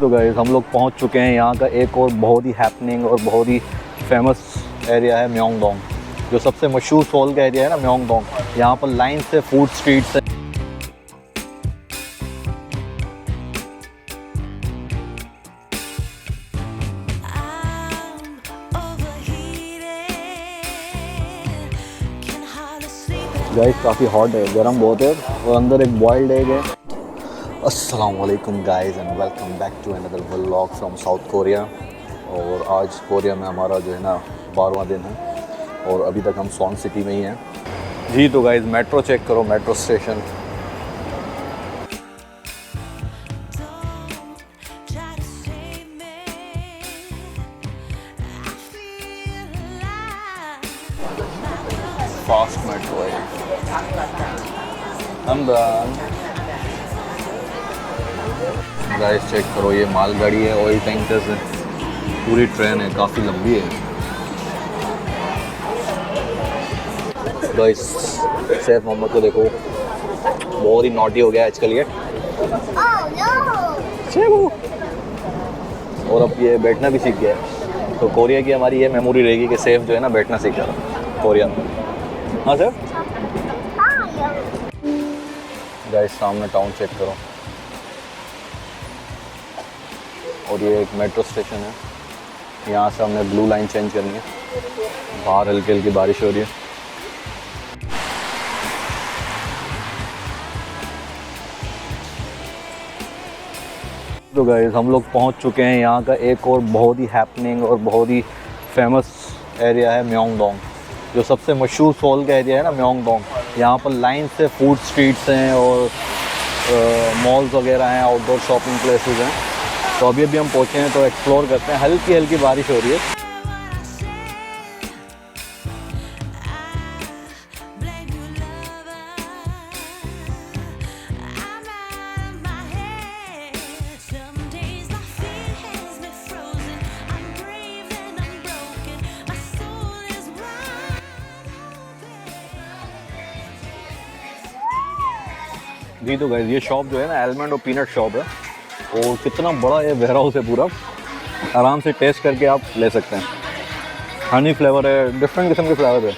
तो गाइस हम लोग पहुंच चुके हैं यहाँ का एक और बहुत ही हैपनिंग और बहुत ही फेमस एरिया है म्योंगडोंग। जो सबसे मशहूर सोल का एरिया है ना म्योंगडोंग, यहाँ पर लाइन से फूड स्ट्रीट्स है। गाइस काफ़ी हॉट है, गर्म बहुत है और अंदर एक बॉइल्ड एग है। अस्सलाम वालेकुम guys and welcome back to another vlog from South Korea. और आज कोरिया में हमारा जो है ना 12वां दिन है और अभी तक हम सोन सिटी में ही हैं। जी तो गाइस मेट्रो चेक करो, मेट्रो स्टेशन। फास्ट मेट्रो है। हम गाइस चेक करो, ये मालगाड़ी है, ऑयल टैंकर्स है, पूरी ट्रेन है, काफ़ी लंबी है। गाइस सैफ मोहम्मद को देखो, बहुत ही नॉटी हो गया आजकल ये। और अब ये बैठना भी सीख गया है। तो कोरिया की हमारी ये मेमोरी रहेगी कि सैफ जो है ना बैठना सीख गया कोरिया में। हाँ सर। गाइस सामने टाउन चेक करो और ये एक मेट्रो स्टेशन है। यहाँ से हमने ब्लू लाइन चेंज करनी है। बाहर हल्की हल्की बारिश हो रही है। तो गाइस हम लोग पहुँच चुके हैं यहाँ का एक और बहुत ही हैपनिंग और बहुत ही फेमस एरिया है म्योंगडोंग। जो सबसे मशहूर सोल का एरिया है ना म्योंगडोंग, यहाँ पर लाइन से फूड स्ट्रीट्स हैं और मॉल्स वगैरह हैं, आउटडोर शॉपिंग प्लेसेस हैं। तो अभी हम पहुँचे हैं तो एक्सप्लोर करते हैं। हल्की हल्की बारिश हो रही है। जी तो गाइस ये शॉप जो है ना आलमंड और पीनट शॉप है और कितना बड़ा ये वेयर हाउस है पूरा। आराम से टेस्ट करके आप ले सकते हैं। हनी फ्लेवर है, डिफरेंट किस्म के फ्लेवर है,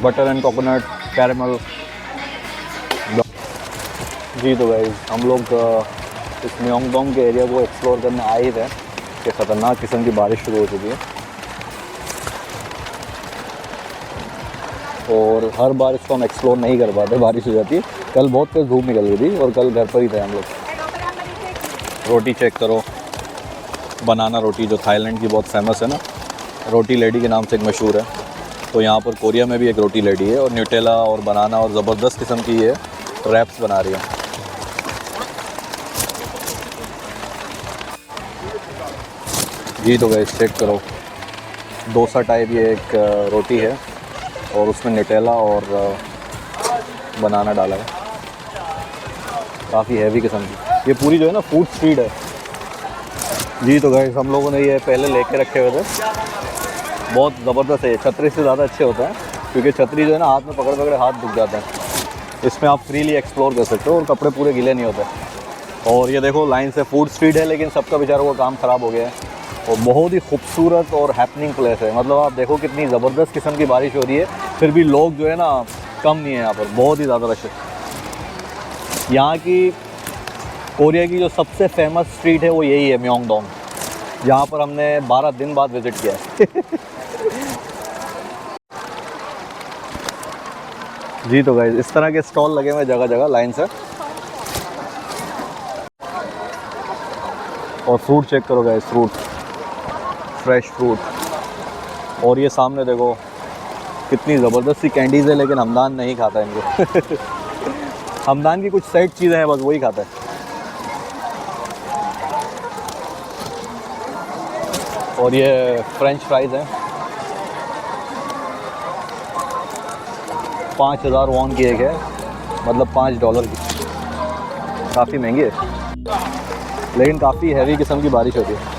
बटर एंड कोकोनट, कैरेमल। जी तो गाइस हम लोग इस म्योंगडोंग के एरिया को एक्सप्लोर करने आए ही थे कि ख़तरनाक किस्म की बारिश शुरू हो चुकी है। और हर बार इसको हम एक्सप्लोर नहीं कर पाते, बारिश हो जाती है। कल बहुत तेज़ धूप निकल गई थी और कल घर पर ही थे हम लोग। रोटी चेक करो, बनाना रोटी जो थाईलैंड की बहुत फेमस है ना, रोटी लेडी के नाम से एक मशहूर है। तो यहाँ पर कोरिया में भी एक रोटी लेडी है और न्यूटेला और बनाना और ज़बरदस्त किस्म की ये रैप्स बना रही है। जी तो गाइस चेक करो, डोसा टाइप ये एक रोटी है और उसमें न्यूटेला और बनाना डाला है। काफ़ी हैवी किस्म की ये पूरी जो है ना फूड स्ट्रीट है। जी तो गाइस हम लोगों ने ये पहले लेके रखे हुए थे। बहुत ज़बरदस्त है ये, छतरी से ज़्यादा अच्छे होता है क्योंकि छतरी जो है ना हाथ में पकड़ पकड़े हाथ दुख जाते हैं। इसमें आप फ्रीली एक्सप्लोर कर सकते हो और कपड़े पूरे गीले नहीं होते। और ये देखो लाइन से फूड स्ट्रीट है लेकिन सबका बेचारों का काम ख़राब हो गया है। और बहुत ही खूबसूरत और हैपनिंग प्लेस है। मतलब आप देखो कितनी ज़बरदस्त किस्म की बारिश हो रही है, फिर भी लोग जो है ना कम नहीं है यहाँ पर, बहुत ही ज़्यादा रश है। यहाँ की कोरिया की जो सबसे फेमस स्ट्रीट है वो यही है म्योंगडोंग, जहाँ पर हमने 12 दिन बाद विज़िट किया है। जी तो गाइस इस तरह के स्टॉल लगे हुए हैं जगह जगह लाइन से। और फ्रूट चेक करो गाइस, फ्रूट, फ्रेश फ्रूट। और ये सामने देखो कितनी ज़बरदस्त सी कैंडीज़ है, लेकिन हमदान नहीं खाता इनको। हमदान की कुछ सेट चीज़ें हैं बस वही खाता है। और ये फ्रेंच फ्राइज़ हैं, 5000 वॉन की एक है, मतलब $5 की। काफ़ी महंगी है लेकिन काफ़ी हैवी किस्म की बारिश होती है।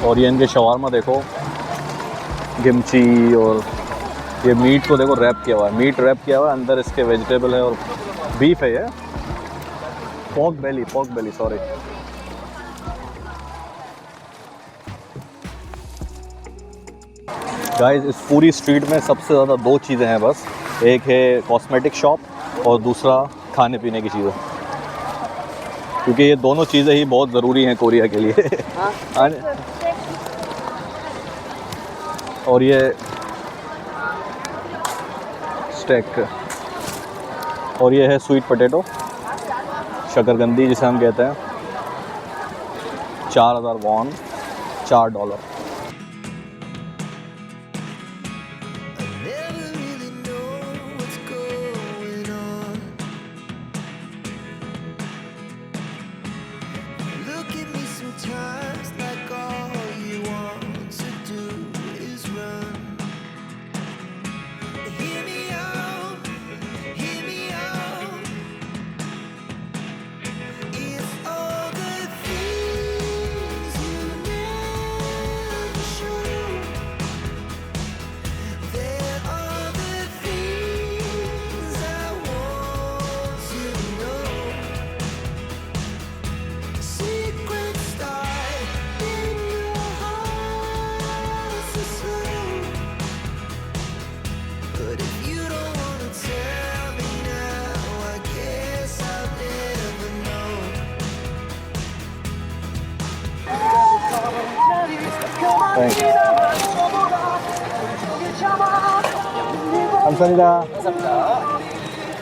और ये इनके शवारमा देखो, गिमची, और ये मीट को देखो रैप किया हुआ है, मीट रैप किया हुआ है, अंदर इसके वेजिटेबल है और बीफ है ये, पोर्क बेली सॉरी। गाइस इस पूरी स्ट्रीट में सबसे ज़्यादा दो चीज़ें हैं बस, एक है कॉस्मेटिक शॉप और दूसरा खाने पीने की चीज़ें, क्योंकि ये दोनों चीज़ें ही बहुत ज़रूरी हैं कोरिया के लिए। और ये स्टेक, और ये है स्वीट पोटैटो, शकरकंदी जिसे हम कहते हैं, 4000 वॉन, $4।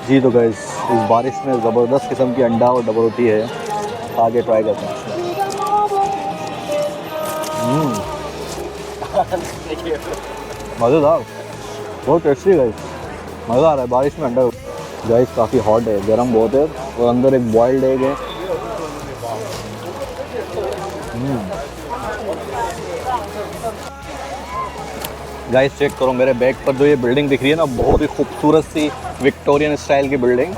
जी तो गाइस इस बारिश में ज़बरदस्त किस्म की अंडा और डबल रोटी है, आगे ट्राई करते हैं। मज़ेदार, बहुत टेस्टी गाइस, मज़ा आ रहा है बारिश में अंडा। गाइस काफ़ी हॉट है, गर्म बहुत है, और अंदर एक बॉइल्ड एग है। गाइस चेक करो मेरे बैक पर जो ये बिल्डिंग दिख रही है ना, बहुत ही खूबसूरत सी विक्टोरियन स्टाइल की बिल्डिंग,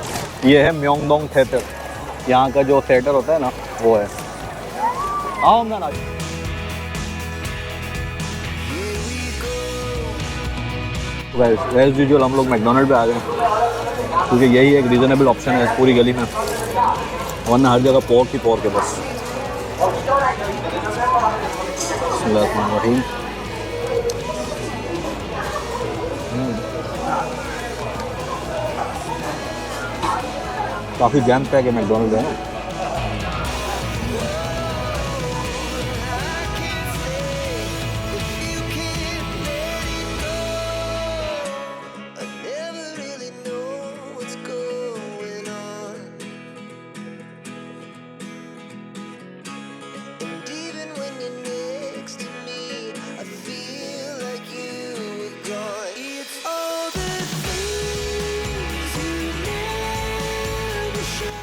ये है म्योंगडोंग थिएटर, यहाँ का जो थिएटर होता है ना वो है। आओ ना गाइस एज यूजुअल हम लोग मैकडोनल्ड पे आ गए, क्योंकि यही एक रीज़नेबल ऑप्शन है पूरी गली में, वरना हर जगह पोर्क ही पोर्क है बस। बिस्मिल्लाहिर्रहमानिर्रहीम। काफ़ी जैम पैक है मैकडोनल्ड है ना।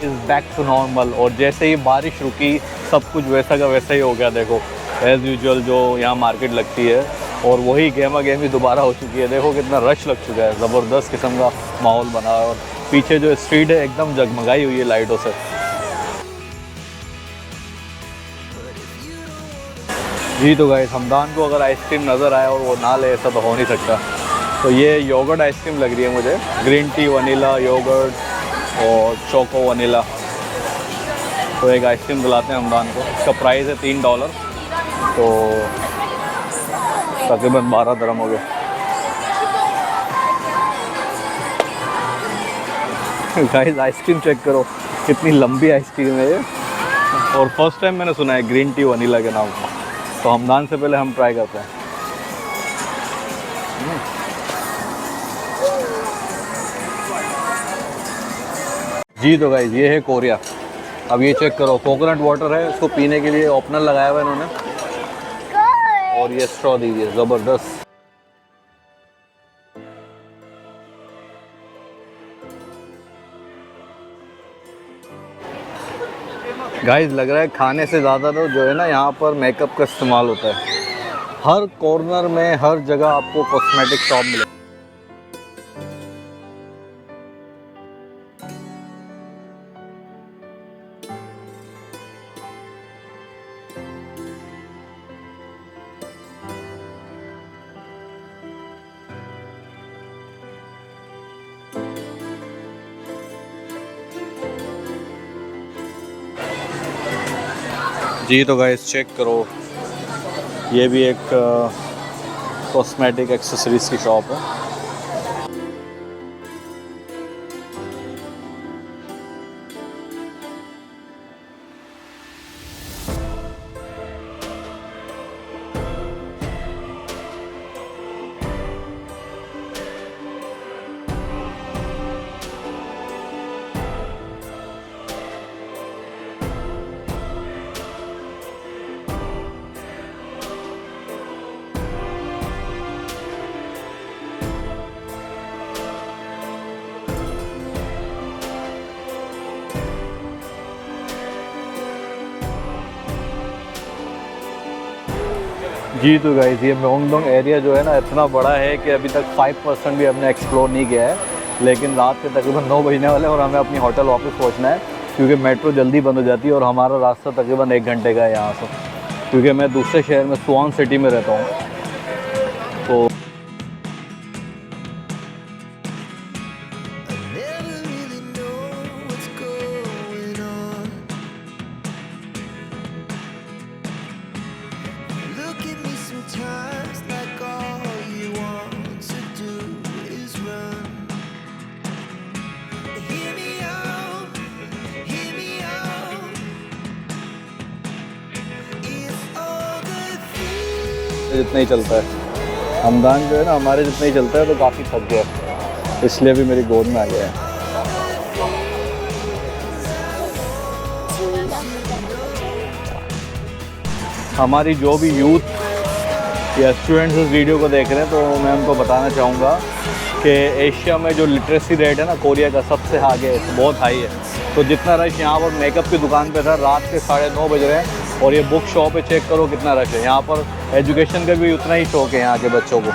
इज़ बैक टू नॉर्मल, और जैसे ही बारिश रुकी सब कुछ वैसा का वैसा ही हो गया। देखो एज़ यूजुअल जो यहाँ मार्केट लगती है, और वही गेमा गेमी दोबारा हो चुकी है। देखो कितना रश लग चुका है, ज़बरदस्त किस्म का माहौल बना है, और पीछे जो स्ट्रीट है एकदम जगमगाई हुई है लाइटों से। जी तो गाइस हमदान को अगर आइसक्रीम नज़र आए और वो ना ले, ऐसा तो हो नहीं सकता। तो ये योगर्ट आइसक्रीम लग रही है मुझे, ग्रीन टी वनीला योगर्ट और चोको वनीला। तो एक आइसक्रीम दिलाते हैं हमदान को, इसका प्राइस है $3, तो तकरीबन 12 दिरहम हो गए। गाइस आइसक्रीम चेक करो, कितनी लंबी आइसक्रीम है ये, और फर्स्ट टाइम मैंने सुना है ग्रीन टी वनीला के नाम का। तो हमदान से पहले हम ट्राई करते हैं। जी तो गाइस ये है कोरिया। अब ये चेक करो, कोकोनट वाटर है, इसको पीने के लिए ऑप्शनल लगाया हुआ है इन्होंने, और ये स्ट्रॉ दीजिए, ज़बरदस्त। गाइस लग रहा है खाने से ज़्यादा तो जो है ना यहाँ पर मेकअप का इस्तेमाल होता है। हर कॉर्नर में हर जगह आपको कॉस्मेटिक शॉप मिले। जी तो गाइस चेक करो, ये भी एक कॉस्मेटिक एक्सेसरीज़ की शॉप है। जी तो गाइस ये म्योंगडोंग एरिया जो है ना इतना बड़ा है कि अभी तक 5% भी हमने एक्सप्लोर नहीं किया है, लेकिन रात के तकरीबन 9 बजने वाले हैं और हमें अपनी होटल वापस पहुंचना है क्योंकि मेट्रो जल्दी बंद हो जाती है और हमारा रास्ता तकरीबन 1 घंटे का है यहाँ से, क्योंकि मैं दूसरे शहर में सुवॉन सिटी में रहता हूँ। तो जितना ही चलता है हमदान जो है ना हमारे जितना ही चलता है, तो काफ़ी थक गया, इसलिए भी मेरी गोद में आ गया है। हमारी जो भी यूथ या स्टूडेंट्स इस वीडियो को देख रहे हैं तो मैं उनको बताना चाहूँगा कि एशिया में जो लिटरेसी रेट है ना कोरिया का सबसे आगे है, बहुत हाई है। तो जितना रश यहाँ पर मेकअप की दुकान पे था, रात के 9:30 बज रहे हैं और ये बुक शॉप पे चेक करो कितना रश है। यहाँ पर एजुकेशन का भी उतना ही शौक है यहाँ के बच्चों को।